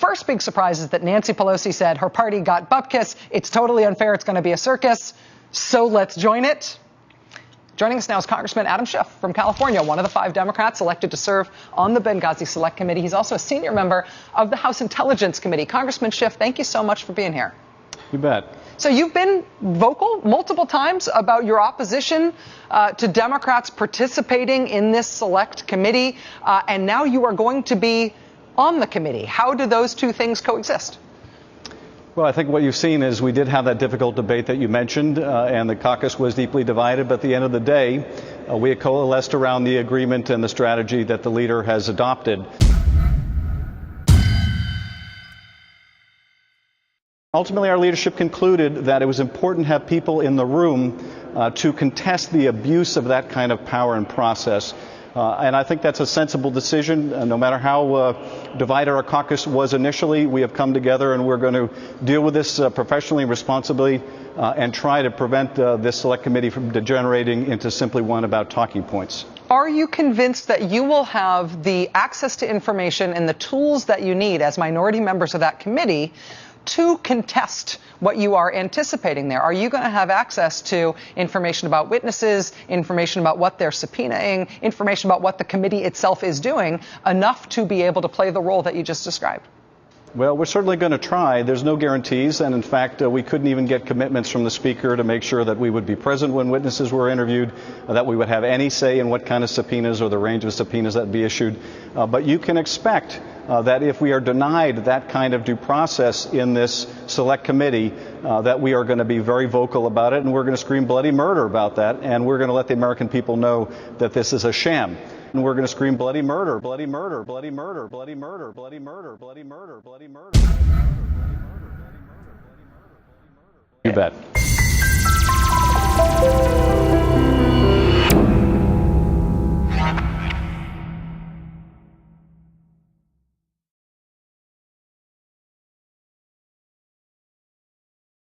first big surprise is that Nancy Pelosi said her party got bupkis. It's totally unfair. It's going to be a circus. So let's join it. Joining us now is Congressman Adam Schiff from California, one of the 5 Democrats elected to serve on the Benghazi Select Committee. He's also a senior member of the House Intelligence Committee. Congressman Schiff, thank you so much for being here. You bet. So you've been vocal multiple times about your opposition to Democrats participating in this select committee, and now you are going to be on the committee. How do those two things coexist? Well, I think what you've seen is we did have that difficult debate that you mentioned, and the caucus was deeply divided. But at the end of the day, we had coalesced around the agreement and the strategy that the leader has adopted. Ultimately, our leadership concluded that it was important to have people in the room to contest the abuse of that kind of power and process. And I think that's a sensible decision. No matter how divided our caucus was initially, we have come together and we're going to deal with this professionally and responsibly and try to prevent this select committee from degenerating into simply one about talking points. Are you convinced that you will have the access to information and the tools that you need as minority members of that committee to contest what you are anticipating there? Are you going to have access to information about witnesses, information about what they're subpoenaing, information about what the committee itself is doing, enough to be able to play the role that you just described? Well, we're certainly going to try. There's no guarantees, and in fact, we couldn't even get commitments from the Speaker to make sure that we would be present when witnesses were interviewed, that we would have any say in what kind of subpoenas or the range of subpoenas that would be issued. But you can expect that if we are denied that kind of due process in this select committee, that we are going to be very vocal about it, and we're going to scream bloody murder about that, and we're going to let the American people know that this is a sham. And we're going to scream bloody murder, bloody murder, bloody murder, bloody murder, bloody murder, bloody murder, bloody murder, bloody murder, bloody murder, bloody murder, bloody murder. You bet.